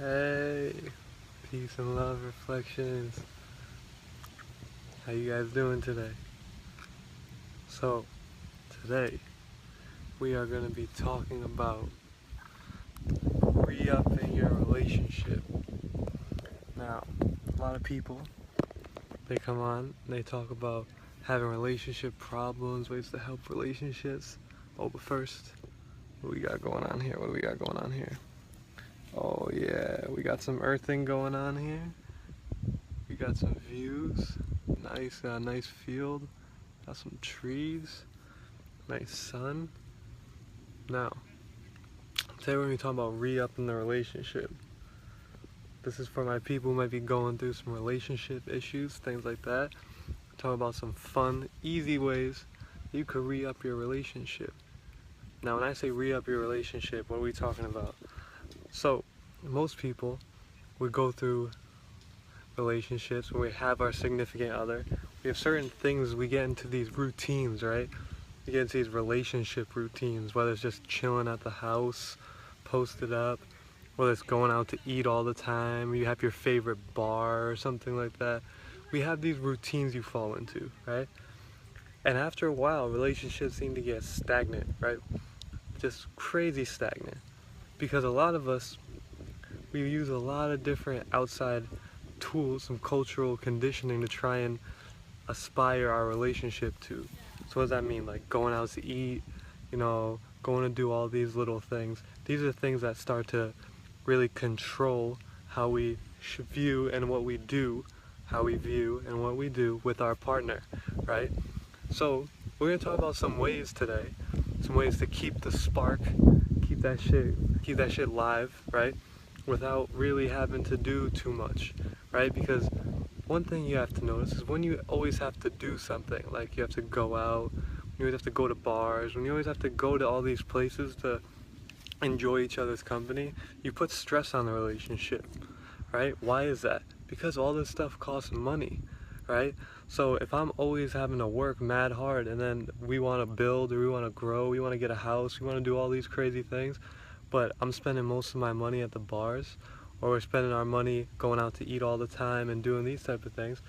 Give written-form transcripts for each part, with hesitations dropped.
Hey, peace and love reflections. How you guys doing today? So, today we are going to be talking about re-upping your relationship. Now, a lot of people, they come on and they talk about having relationship problems, ways to help relationships. Oh, but first, what we got going on here? What do we got going on here? Oh yeah, we got some earthing going on here. We got some views. Nice field. Got some trees. Nice sun. Now, today we're going to be talking about re-upping the relationship. This is for my people who might be going through some relationship issues, things like that. Talk about some fun, easy ways you could re-up your relationship. Now, when I say re-up your relationship, what are we talking about? So, most people would go through relationships where we have our significant other. We have certain things, we get into these routines, right? We get into these relationship routines, whether it's just chilling at the house, posted up, whether it's going out to eat all the time, you have your favorite bar or something like that. We have these routines you fall into, right? And after a while, relationships seem to get stagnant, right? Just crazy stagnant. Because a lot of us, we use a lot of different outside tools, some cultural conditioning to try and aspire our relationship to. So what does that mean? Like going out to eat, going to do all these little things. These are things that start to really control how we should view and what we do, how we view and what we do with our partner, right? So we're gonna talk about some ways today, some ways to keep the spark, keep that shit live, right? Without really having to do too much, right? Because one thing you have to notice is when you always have to do something, like you have to go out, you always have to go to bars, when you always have to go to all these places to enjoy each other's company, you put stress on the relationship, right? Why is that? Because all this stuff costs money, right? So if I'm always having to work mad hard and then we want to build or we want to grow, we want to get a house, we want to do all these crazy things, but I'm spending most of my money at the bars, or we're spending our money going out to eat all the time and doing these type of things,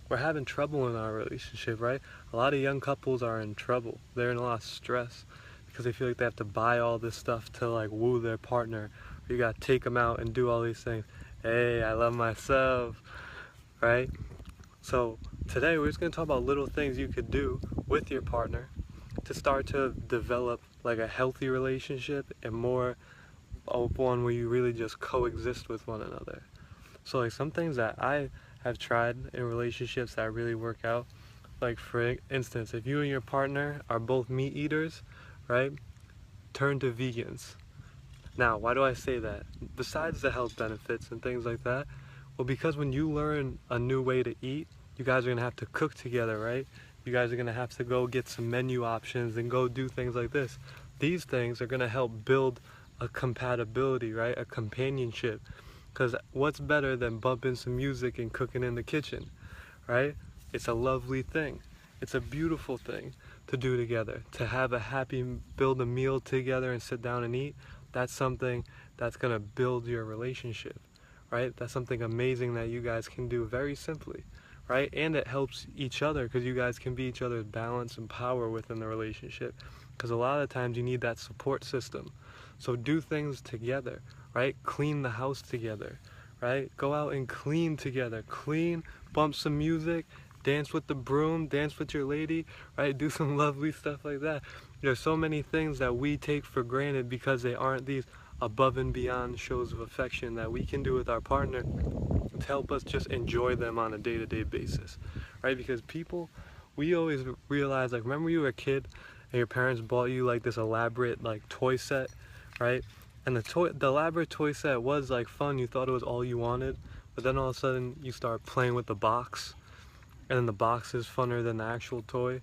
we're having trouble in our relationship, right? A lot of young couples are in trouble. They're in a lot of stress because they feel like they have to buy all this stuff to like woo their partner. Or you got to take them out and do all these things. Hey, I love myself, right? So today we're just going to talk about little things you could do with your partner to start to develop like a healthy relationship and more of one where you really just coexist with one another. So like some things that I have tried in relationships that really work out, like for instance, if you and your partner are both meat eaters, right, turn to vegans. Now, why do I say that? Besides the health benefits and things like that, well, because when you learn a new way to eat, you guys are going to have to cook together, right? You guys are going to have to go get some menu options and go do things like this. These things are going to help build a compatibility, right? A companionship. Because what's better than bumping some music and cooking in the kitchen, right? It's a lovely thing. It's a beautiful thing to do together. To have a happy, build a meal together and sit down and eat, that's something that's going to build your relationship, right? That's something amazing that you guys can do very simply, right? And it helps each other because you guys can be each other's balance and power within the relationship. Because a lot of times you need that support system. So do things together, right? Clean the house together, right? Go out and clean together. Clean, bump some music, dance with the broom, dance with your lady, right? Do some lovely stuff like that. There's so many things that we take for granted because they aren't these above and beyond shows of affection that we can do with our partner to help us just enjoy them on a day-to-day basis, right? Because people, we always realize, like, remember you were a kid and your parents bought you like this elaborate like toy set, right? And the elaborate toy set was like fun, you thought it was all you wanted, but then all of a sudden you start playing with the box, and then the box is funner than the actual toy.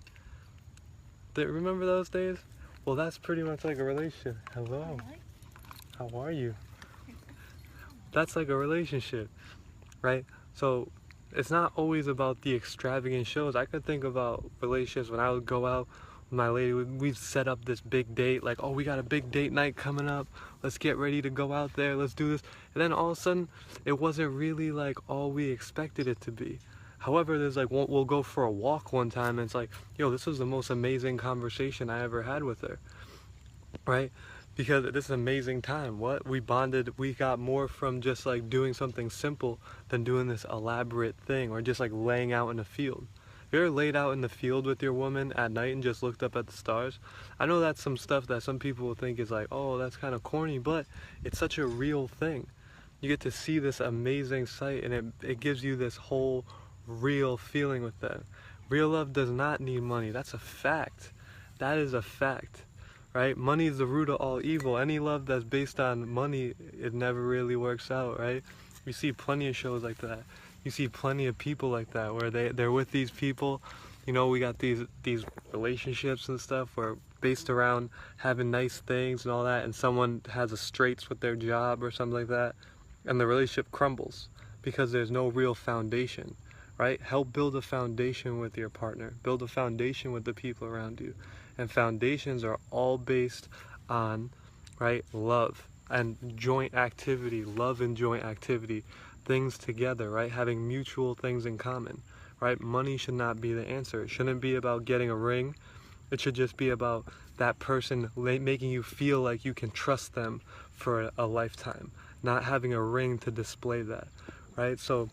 Remember those days? Well, that's pretty much like a relationship. Hello, how are you? That's like a relationship, right? So it's not always about the extravagant shows. I could think about relationships when I would go out my lady, we've set up this big date, like, oh, we got a big date night coming up, let's get ready to go out there, let's do this. And then all of a sudden, it wasn't really like all we expected it to be. However, there's like, we'll go for a walk one time, and it's like, yo, this was the most amazing conversation I ever had with her, right? Because this is an amazing time. What? We bonded, we got more from just like doing something simple than doing this elaborate thing, or just like laying out in a field. If you're laid out in the field with your woman at night and just looked up at the stars, I know that's some stuff that some people will think is like, oh, that's kind of corny, but it's such a real thing. You get to see this amazing sight, and it gives you this whole real feeling with that. Real love does not need money. That's a fact. That is a fact, right? Money is the root of all evil. Any love that's based on money, it never really works out, right? You see plenty of shows like that. You see plenty of people like that, where they're with these people. You know, we got these relationships and stuff where based around having nice things and all that, and someone has a straits with their job or something like that, and the relationship crumbles because there's no real foundation, right? Help build a foundation with your partner. Build a foundation with the people around you. And foundations are all based on, right, love and joint activity, love and joint activity, things together, right? Having mutual things in common, right? Money should not be the answer. It shouldn't be about getting a ring. It should just be about that person making you feel like you can trust them for a lifetime, not having a ring to display that, right? So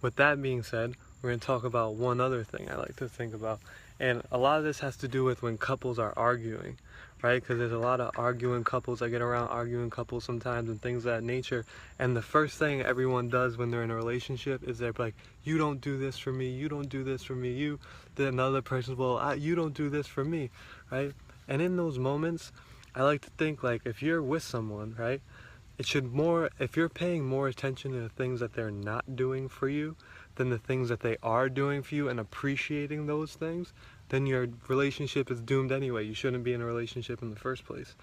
with that being said, we're going to talk about one other thing I like to think about. And a lot of this has to do with when couples are arguing, right? Because there's a lot of arguing couples. I get around arguing couples sometimes and things of that nature. And the first thing everyone does when they're in a relationship is they're like, you don't do this for me, you don't do this for me, then another person's, well, you don't do this for me, right? And in those moments, I like to think like, if you're with someone, right, if you're paying more attention to the things that they're not doing for you than the things that they are doing for you and appreciating those things, then your relationship is doomed anyway. You shouldn't be in a relationship in the first place,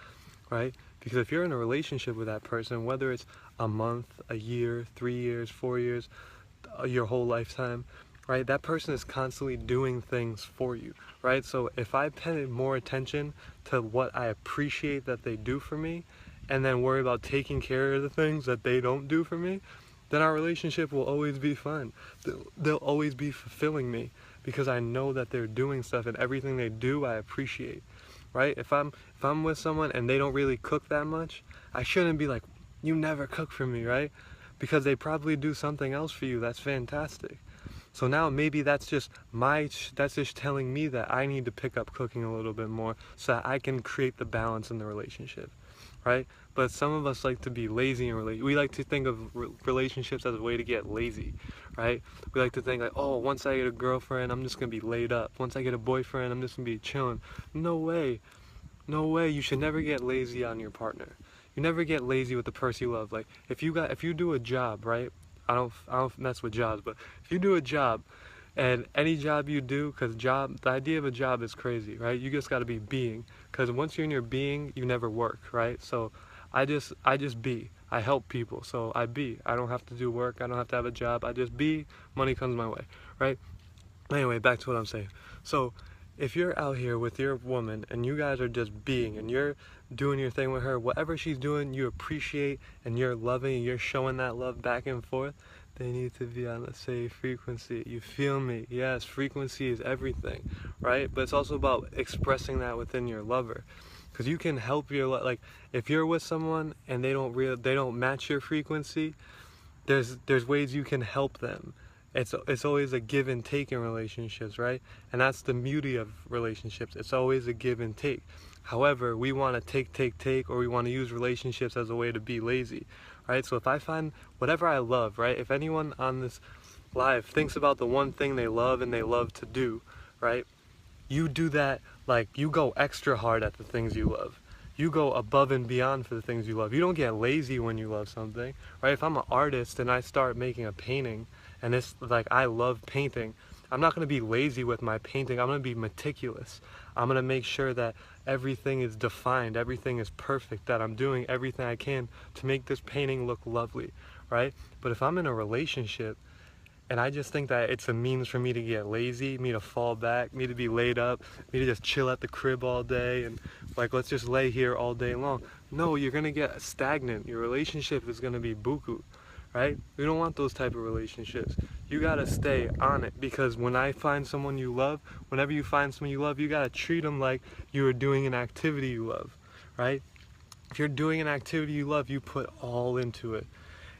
right? Because if you're in a relationship with that person, whether it's a month, a year, 3 years, 4 years, your whole lifetime, right, that person is constantly doing things for you, right? So if I pay more attention to what I appreciate that they do for me, and then worry about taking care of the things that they don't do for me, then our relationship will always be fun. They'll always be fulfilling me because I know that they're doing stuff, and everything they do I appreciate, right? If I'm with someone and they don't really cook that much, I shouldn't be like, you never cook for me, right? Because they probably do something else for you that's fantastic. So now maybe that's just telling me that I need to pick up cooking a little bit more so that I can create the balance in the relationship, right? But some of us like to be lazy in relationships. We like to think of relationships as a way to get lazy, right? We like to think like, oh, once I get a girlfriend, I'm just gonna be laid up. Once I get a boyfriend, I'm just gonna be chilling. No way. No way. You should never get lazy on your partner. You never get lazy with the person you love. Like if you do a job, right? I don't mess with jobs, but if you do a job, and any job you do, because the idea of a job is crazy, right? You just got to be being, because once you're in your being, you never work, right? So I just be. I help people, so I be. I don't have to do work. I don't have to have a job. I just be. Money comes my way, right? Anyway, back to what I'm saying. So if you're out here with your woman and you guys are just being and you're doing your thing with her, whatever she's doing, you appreciate and you're loving and you're showing that love back and forth, they need to be on the same frequency. You feel me? Yes, frequency is everything, right? But it's also about expressing that within your lover. Because you can help like if you're with someone and they don't match your frequency, there's ways you can help them. It's always a give and take in relationships, right? And that's the beauty of relationships. It's always a give and take. However, we want to take, or we want to use relationships as a way to be lazy, right? So if I find whatever I love, right? If anyone on this live thinks about the one thing they love and they love to do, right? You do that, like you go extra hard at the things you love. You go above and beyond for the things you love. You don't get lazy when you love something, right? If I'm an artist and I start making a painting, and it's like I love painting, I'm not going to be lazy with my painting. I'm going to be meticulous. I'm going to make sure that everything is defined, everything is perfect, that I'm doing everything I can to make this painting look lovely, right? But if I'm in a relationship And I just think that it's a means for me to get lazy, me to fall back, me to be laid up, me to just chill at the crib all day and like, let's just lay here all day long. No, you're gonna get stagnant. Your relationship is gonna be buku, right? We don't want those type of relationships. You gotta stay on it, because when I find someone you love, whenever you find someone you love, you gotta treat them like you are doing an activity you love, right? If you're doing an activity you love, you put all into it.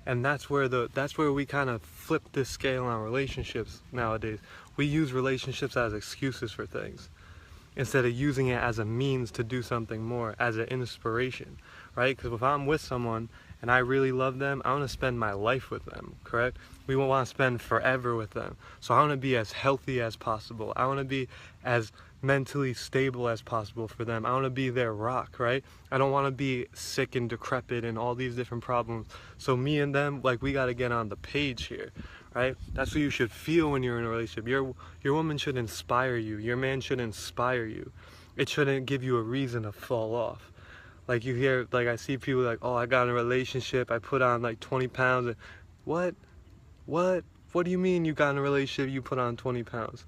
And that's where we kind of flip this scale on relationships nowadays. We use relationships as excuses for things instead of using it as a means to do something more, as an inspiration, right? Because if I'm with someone and I really love them, I want to spend my life with them, correct? We want to spend forever with them. So I want to be as healthy as possible. I want to be as mentally stable as possible for them. I want to be their rock, right? I don't want to be sick and decrepit and all these different problems. So me and them, like, we got to get on the page here, right? That's what you should feel when you're in a relationship. Your woman should inspire you. Your man should inspire you. It shouldn't give you a reason to fall off. Like, you hear, like, I see people like, oh, I got in a relationship, I put on like 20 pounds. And what do you mean you got in a relationship, you put on 20 pounds?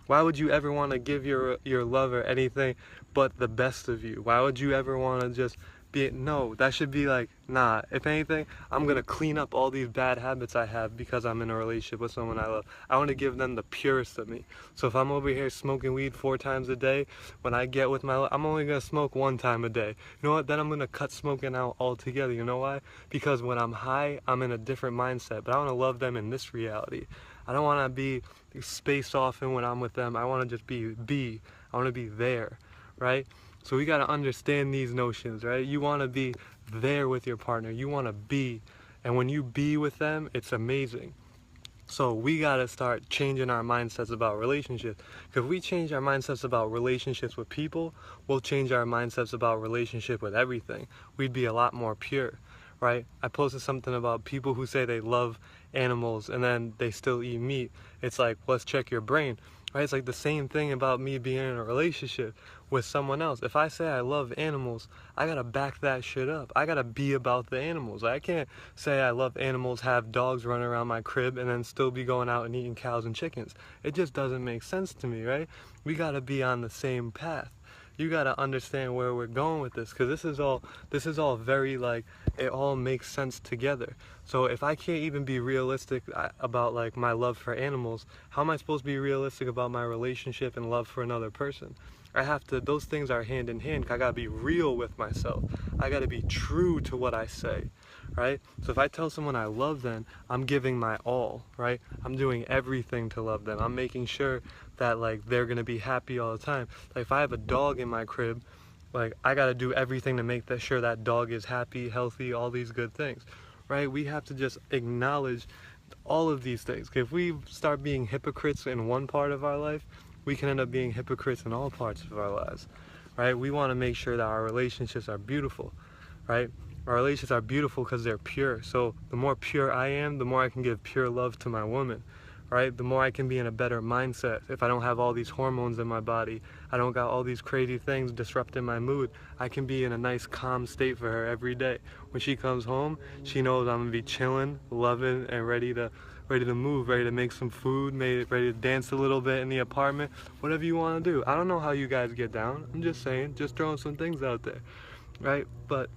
Why would you ever want to give your lover anything but the best of you? Why would you ever want to just be, no, that should be like, nah, if anything, I'm going to clean up all these bad habits I have because I'm in a relationship with someone I love. I want to give them the purest of me. So if I'm over here smoking weed 4 times a day, when I get with my, I'm only going to smoke 1 time a day. You know what? Then I'm going to cut smoking out altogether. You know why? Because when I'm high, I'm in a different mindset, but I want to love them in this reality. I don't want to be spaced off, and when I'm with them, I want to just be. I want to be there, right? So we got to understand these notions, right? You want to be there with your partner. You want to be. And when you be with them, it's amazing. So we got to start changing our mindsets about relationships. Because if we change our mindsets about relationships with people, we'll change our mindsets about relationship with everything. We'd be a lot more pure, right? I posted something about people who say they love animals and then they still eat meat. It's like, let's check your brain, right? It's like the same thing about me being in a relationship with someone else. If I say I love animals, I gotta back that shit up. I gotta be about the animals. I can't say I love animals, have dogs running around my crib, and then still be going out and eating cows and chickens. It just doesn't make sense to me, right? We gotta be on the same path. You gotta understand where we're going with this, because this is all very, like, it all makes sense together. So if I can't even be realistic about, like, my love for animals, how am I supposed to be realistic about my relationship and love for another person? I have to, those things are hand in hand. I gotta be real with myself. I gotta be true to what I say, right? So if I tell someone I love them, I'm giving my all, right? I'm doing everything to love them. I'm making sure that, like, they're gonna be happy all the time. Like, if I have a dog in my crib, like, I gotta do everything to make sure that dog is happy, healthy, all these good things, right? We have to just acknowledge all of these things. If we start being hypocrites in one part of our life, we can end up being hypocrites in all parts of our lives, right? We want to make sure that our relationships are beautiful, right? Our relationships are beautiful because they're pure. So the more pure I am, the more I can give pure love to my woman, right? The more I can be in a better mindset. If I don't have all these hormones in my body, I don't got all these crazy things disrupting my mood, I can be in a nice calm state for her every day. When she comes home, she knows I'm gonna be chilling, loving, and ready to move, ready to make some food, ready to dance a little bit in the apartment, whatever you want to do. I don't know how you guys get down. I'm just saying, just throwing some things out there, right? But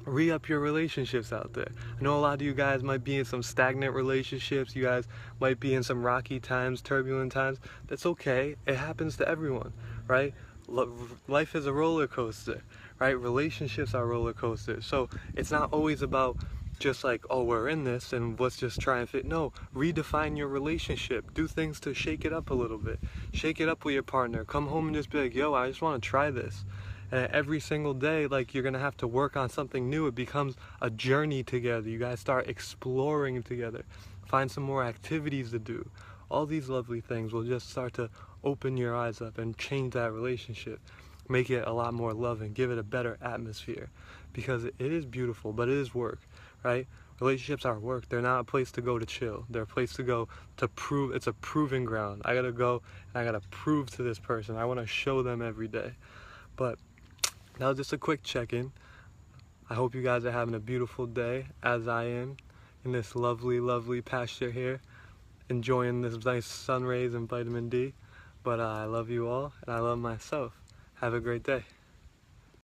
re-up your relationships out there. I know a lot of you guys might be in some stagnant relationships. You guys might be in some rocky times, turbulent times. That's okay. It happens to everyone, right? Life is a roller coaster, right? Relationships are roller coasters. So it's not always about just like, oh, we're in this and let's just try and fit. No, redefine your relationship. Do things to shake it up a little bit. Shake it up with your partner. Come home and just be like, yo, I just want to try this. And every single day, like, you're gonna have to work on something new. It becomes a journey together. You guys start exploring together. Find some more activities to do. All these lovely things will just start to open your eyes up and change that relationship. Make it a lot more loving. Give it a better atmosphere. Because it is beautiful, but it is work, right? Relationships are work. They're not a place to go to chill. They're a place to go to prove. It's a proving ground. I gotta go and I gotta prove to this person. I wanna show them every day. But that was just a quick check-in. I hope you guys are having a beautiful day, as I am, in this lovely, lovely pasture here. enjoying this nice sun rays and vitamin D. But I love you all, and I love myself. Have a great day.